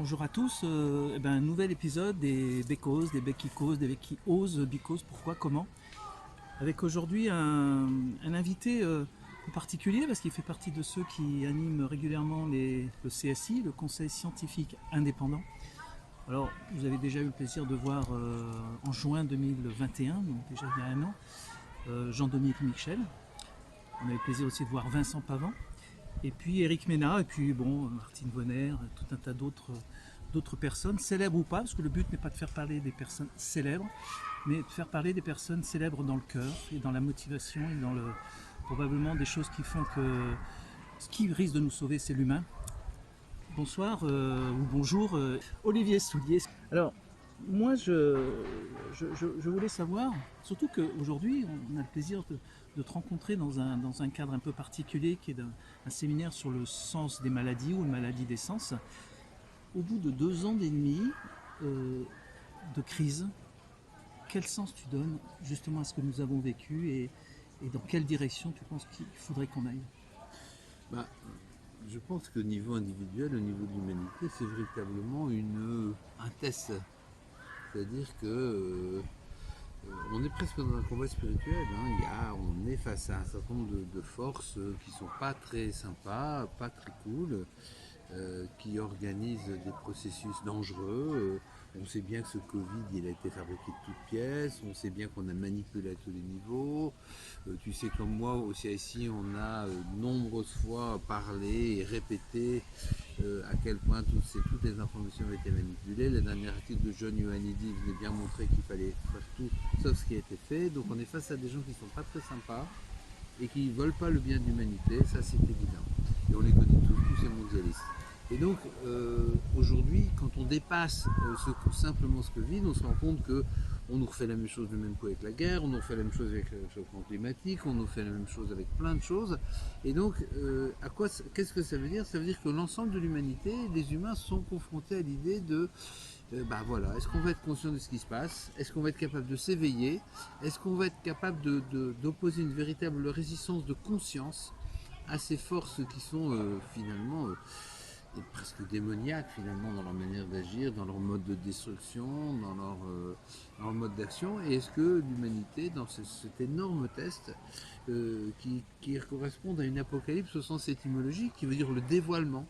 Bonjour à tous, un nouvel épisode des Bécauses, des Becs qui causent, des Becs qui osent, Bicose, pourquoi, comment. Avec aujourd'hui un invité en particulier parce qu'il fait partie de ceux qui animent régulièrement le CSI, le Conseil scientifique indépendant. Alors vous avez déjà eu le plaisir de voir en juin 2021, donc déjà il y a un an, Jean-Dominique Michel. On a eu le plaisir aussi de voir Vincent Pavant. Et puis Éric Ménard, et puis bon, Martine Bonner, tout un tas d'autres personnes, célèbres ou pas, parce que le but n'est pas de faire parler des personnes célèbres, mais de faire parler des personnes célèbres dans le cœur et dans la motivation et dans probablement des choses qui font que ce qui risque de nous sauver, c'est l'humain. Bonsoir ou bonjour Olivier Soulier. Alors, moi je voulais savoir, surtout qu'aujourd'hui on a le plaisir de te rencontrer dans un cadre un peu particulier qui est un séminaire sur le sens des maladies ou une maladie des sens. Au bout de 2 ans et demi de crise, quel sens tu donnes justement à ce que nous avons vécu et dans quelle direction tu penses qu'il faudrait qu'on aille? Bah, je pense qu'au niveau individuel, au niveau de l'humanité, c'est véritablement un test. C'est-à-dire que on est presque dans un combat spirituel. On est face à un certain nombre de forces qui sont pas très sympas, pas très cool, qui organisent des processus dangereux. On sait bien que ce Covid, il a été fabriqué de toutes pièces. On sait bien qu'on a manipulé à tous les niveaux. Tu sais comme moi, au CSI, on a nombreuses fois parlé et répété à quel point toutes les informations avaient été manipulées. Le dernier article de John Ioannidis venait bien montrer qu'il fallait faire tout sauf ce qui a été fait. Donc on est face à des gens qui ne sont pas très sympas et qui ne veulent pas le bien de l'humanité, ça c'est évident. Et on les connaît tous ces mondialistes. Et donc aujourd'hui, quand on dépasse simplement ce Covid, on se rend compte qu'on nous refait la même chose du même coup avec la guerre, on nous refait la même chose avec le réchauffement climatique, on nous fait la même chose avec plein de choses. Et donc, qu'est-ce que ça veut dire? Ça veut dire que l'ensemble de l'humanité, les humains sont confrontés à l'idée de est-ce qu'on va être conscient de ce qui se passe? Est-ce qu'on va être capable de s'éveiller? Est-ce qu'on va être capable d'opposer une véritable résistance de conscience à ces forces qui sont finalement presque démoniaques finalement dans leur manière d'agir, dans leur mode de destruction, dans leur mode d'action? Et est-ce que l'humanité, dans cet énorme test qui correspond à une apocalypse au sens étymologique, qui veut dire le dévoilement,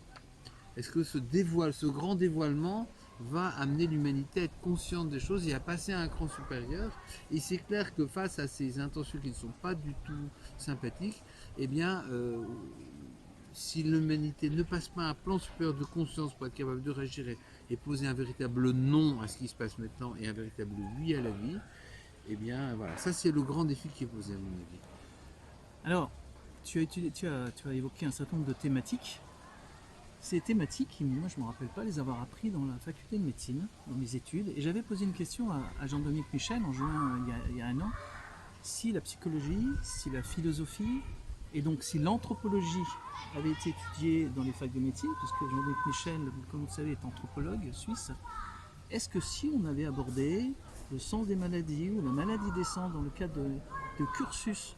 est-ce que ce grand dévoilement va amener l'humanité à être consciente des choses et à passer à un cran supérieur? Et c'est clair que face à ces intentions qui ne sont pas du tout sympathiques, eh bien, si l'humanité ne passe pas un plan supérieur de conscience pour être capable de réagir et poser un véritable non à ce qui se passe maintenant et un véritable oui à la vie, eh bien voilà, ça c'est le grand défi qui est posé à mon avis. Alors, tu as évoqué un certain nombre de thématiques. Ces thématiques, moi je ne me rappelle pas les avoir appris dans la faculté de médecine, dans mes études, et j'avais posé une question à Jean-Dominique Michel en juin il y a un an, si la psychologie, si la philosophie, et donc si l'anthropologie avait été étudiée dans les facs de médecine, puisque Jean-Dominique Michel, comme vous le savez, est anthropologue suisse, est-ce que si on avait abordé le sens des maladies ou la maladie des sens dans le cadre du cursus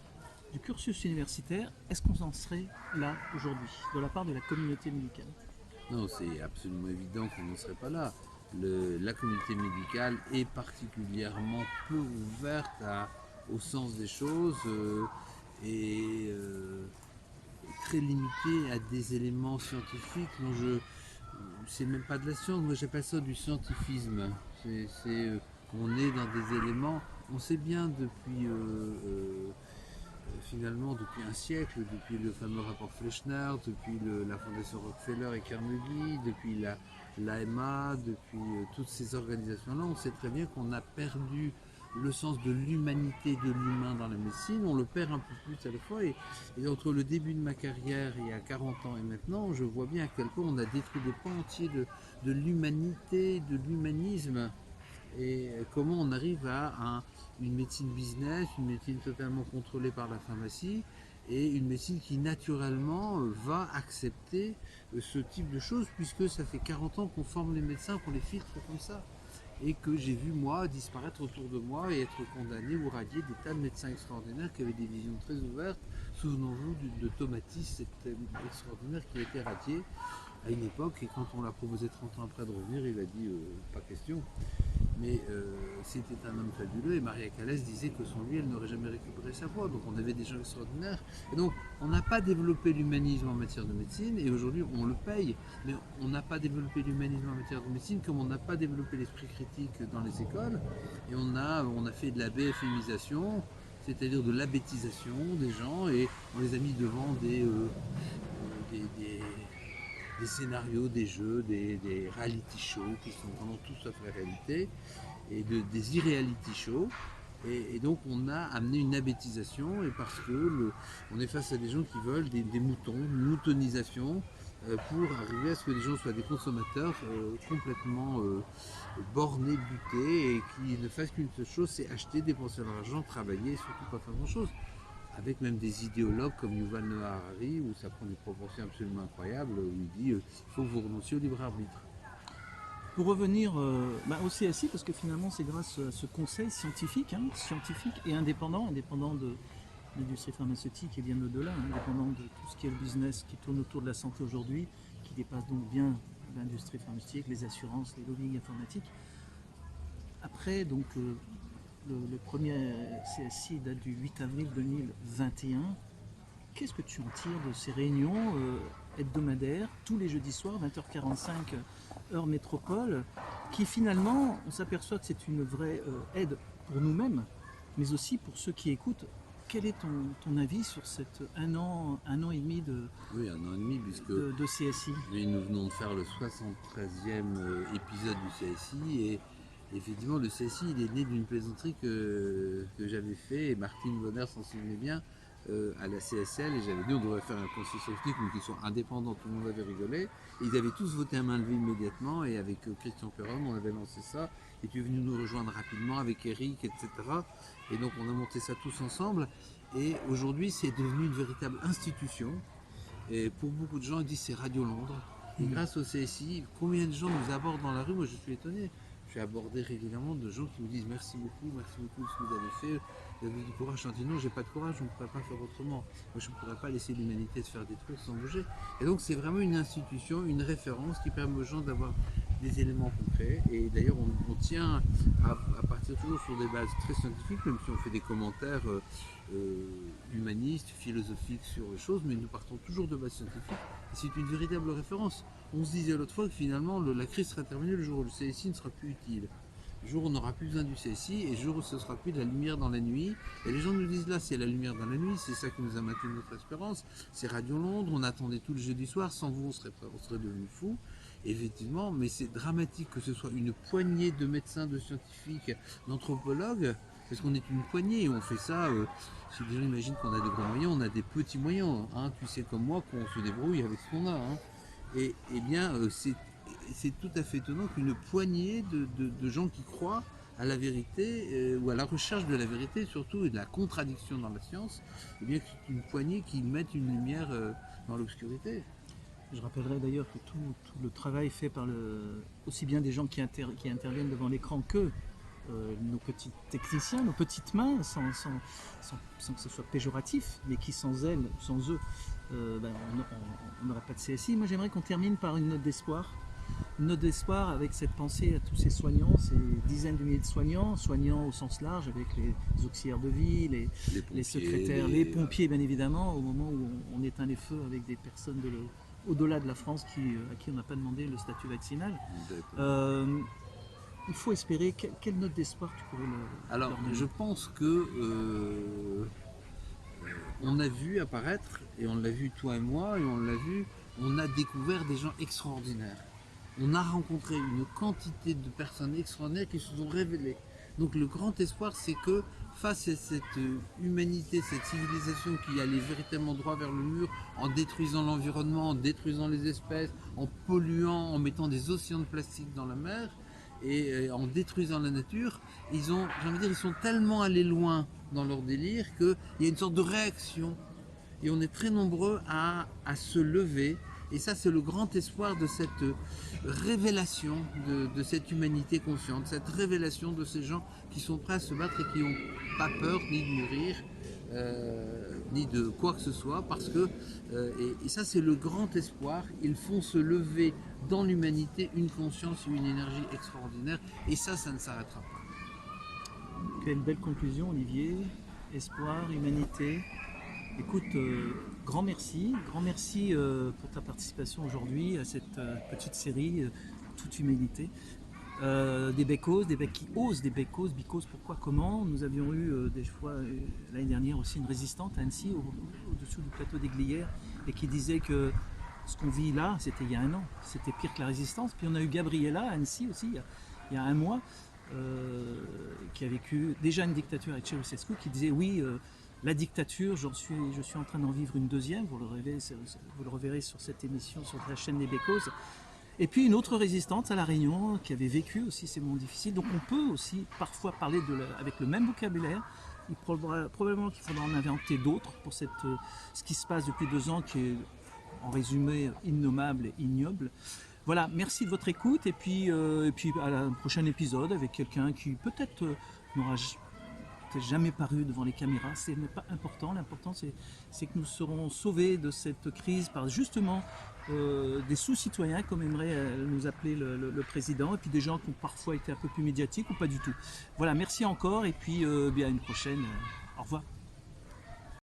universitaire, est-ce qu'on en serait là aujourd'hui, de la part de la communauté médicale? Non, c'est absolument évident qu'on n'en serait pas là. La communauté médicale est particulièrement peu ouverte au sens des choses et très limitée à des éléments scientifiques dont c'est même pas de la science, moi j'appelle ça du scientifisme. On est dans des éléments, on sait bien finalement depuis un siècle, depuis le fameux rapport Fleischner, depuis la fondation Rockefeller et Carnegie, depuis l'AMA, depuis toutes ces organisations-là, on sait très bien qu'on a perdu le sens de l'humanité, de l'humain dans la médecine, on le perd un peu plus à la fois. Et entre le début de ma carrière, il y a 40 ans et maintenant, je vois bien à quel point on a détruit des pans entiers de l'humanité, de l'humanisme, et comment on arrive à une médecine business, une médecine totalement contrôlée par la pharmacie, et une médecine qui naturellement va accepter ce type de choses, puisque ça fait 40 ans qu'on forme les médecins, qu'on les filtre comme ça, et que j'ai vu moi disparaître autour de moi et être condamné ou radié des tas de médecins extraordinaires qui avaient des visions très ouvertes. Souvenons-vous de Tomatis, cet extraordinaire qui a été radié à une époque, et quand on l'a proposé 30 ans après de revenir, il a dit pas question. Mais c'était un homme fabuleux, et Maria Callas disait que sans lui, elle n'aurait jamais récupéré sa voix. Donc on avait des gens extraordinaires. Et donc on n'a pas développé l'humanisme en matière de médecine, et aujourd'hui on le paye. Mais on n'a pas développé l'humanisme en matière de médecine comme on n'a pas développé l'esprit critique dans les écoles. Et on a fait de la BFMisation, c'est-à-dire de l'abétisation des gens, et on les a mis devant des scénarios, des jeux, des reality shows qui sont vraiment tout sauf la réalité, et des irreality shows. Et donc on a amené une abétisation, et parce que on est face à des gens qui veulent des moutons, une moutonisation, pour arriver à ce que les gens soient des consommateurs complètement bornés, butés, et qui ne fassent qu'une seule chose, c'est acheter, dépenser leur argent, travailler, et surtout pas faire grand chose. Avec même des idéologues comme Yuval Noah Harari, où ça prend des proportions absolument incroyables, où il dit il faut que vous renonciez au libre arbitre. Pour revenir au CSI, parce que finalement c'est grâce à ce conseil scientifique et indépendant de l'industrie pharmaceutique et bien au-delà, indépendant de tout ce qui est le business qui tourne autour de la santé aujourd'hui, qui dépasse donc bien l'industrie pharmaceutique, les assurances, les lobbying informatiques. Après, donc le premier CSI date du 8 avril 2021. Qu'est-ce que tu en tires de ces réunions hebdomadaires, tous les jeudis soirs, 20h45, heure métropole, qui finalement, on s'aperçoit que c'est une vraie aide pour nous-mêmes, mais aussi pour ceux qui écoutent. Quel est ton avis sur cet un an et demi Oui, un an et demi, puisque de CSI? Et nous venons de faire le 73e épisode du CSI, et effectivement le CSI il est né d'une plaisanterie que j'avais fait, et Martine Bonner s'en souvenait bien, à la CSL, et j'avais dit on devrait faire un conseil scientifique mais qui soit indépendant, tout le monde avait rigolé, et ils avaient tous voté à main levée immédiatement, et avec Christian Perron on avait lancé ça, et tu es venu nous rejoindre rapidement avec Eric, etc. Et donc on a monté ça tous ensemble, et aujourd'hui c'est devenu une véritable institution. Et pour beaucoup de gens, ils disent c'est Radio Londres. Et grâce au CSI, combien de gens nous abordent dans la rue? Moi, je suis étonné. Je suis abordé régulièrement de gens qui me disent merci beaucoup de ce que vous avez fait. Vous avez du courage. Je dis non, j'ai pas de courage, je ne pourrais pas faire autrement. Moi, je ne pourrais pas laisser l'humanité se faire détruire sans bouger. Et donc, c'est vraiment une institution, une référence qui permet aux gens d'avoir des éléments concrets. Et d'ailleurs, on tient à partir toujours sur des bases très scientifiques, même si on fait des commentaires humanistes, philosophiques sur les choses, mais nous partons toujours de bases scientifiques. Et c'est une véritable référence. On se disait l'autre fois que finalement la crise sera terminée le jour où le CSI ne sera plus utile. Le jour où on n'aura plus besoin du CSI, et le jour où ce sera plus de la lumière dans la nuit. Et les gens nous disent là, c'est la lumière dans la nuit, c'est ça qui nous a maintenu notre espérance. C'est Radio Londres, on attendait tout le jeudi soir, sans vous on serait devenus fous. Effectivement, mais c'est dramatique que ce soit une poignée de médecins, de scientifiques, d'anthropologues, parce qu'on est une poignée et on fait ça. Si les gens imaginent qu'on a de gros moyens, on a des petits moyens. Hein, tu sais comme moi qu'on se débrouille avec ce qu'on a. Hein. Et bien, c'est tout à fait étonnant qu'une poignée de gens qui croient à la vérité, ou à la recherche de la vérité surtout, et de la contradiction dans la science, et bien c'est une poignée qui mette une lumière dans l'obscurité. Je rappellerai d'ailleurs que tout le travail fait par aussi bien des gens qui interviennent devant l'écran que nos petits techniciens, nos petites mains, sans que ce soit péjoratif, mais qui sans eux, on n'aurait pas de CSI. Moi j'aimerais qu'on termine par une note d'espoir. Une note d'espoir avec cette pensée à tous ces soignants, ces dizaines de milliers de soignants au sens large, avec les auxiliaires de vie, les secrétaires, les pompiers bien évidemment, au moment où on éteint les feux avec des personnes au-delà de la France à qui on n'a pas demandé le statut vaccinal. Il faut espérer. Quelle note d'espoir tu pourrais Alors, leur donner? je pense que on a vu apparaître, et on l'a vu toi et moi, et on a découvert des gens extraordinaires. On a rencontré une quantité de personnes extraordinaires qui se sont révélées. Donc le grand espoir, c'est que face à cette humanité, cette civilisation qui allait véritablement droit vers le mur, en détruisant l'environnement, en détruisant les espèces, en polluant, en mettant des océans de plastique dans la mer, et en détruisant la nature, ils sont tellement allés loin dans leur délire qu'il y a une sorte de réaction. Et on est très nombreux à se lever. Et ça, c'est le grand espoir de cette révélation de cette humanité consciente, cette révélation de ces gens qui sont prêts à se battre et qui n'ont pas peur ni de mourir ni de quoi que ce soit, parce que, et ça c'est le grand espoir, ils font se lever dans l'humanité une conscience et une énergie extraordinaire, et ça ne s'arrêtera pas. Quelle belle conclusion, Olivier. Espoir, humanité. Écoute, grand merci pour ta participation aujourd'hui à cette petite série Toute humanité. Des bécoses, des becs qui osent, des bécoses, because, pourquoi, comment. Nous avions eu des fois l'année dernière aussi une résistante à Annecy, au-dessous du plateau des Glières, et qui disait que ce qu'on vit là, c'était il y a un an, c'était pire que la résistance. Puis on a eu Gabriella à Annecy aussi, il y a un mois, qui a vécu déjà une dictature avec Ceausescu, qui disait oui, la dictature, je suis en train d'en vivre une deuxième, vous le reverrez sur cette émission, sur la chaîne des bécoses. Et puis une autre résistante à La Réunion qui avait vécu aussi ces moments difficiles. Donc on peut aussi parfois parler avec le même vocabulaire. Probablement qu'il faudra en inventer d'autres pour ce qui se passe depuis 2 ans, qui est en résumé innommable et ignoble. Voilà, merci de votre écoute et puis à un prochain épisode avec quelqu'un qui peut-être n'aura jamais paru devant les caméras, ce n'est pas important. L'important c'est que nous serons sauvés de cette crise par justement des sous-citoyens, comme aimerait nous appeler le président, et puis des gens qui ont parfois été un peu plus médiatiques ou pas du tout. Voilà, merci encore et puis bien à une prochaine. Au revoir.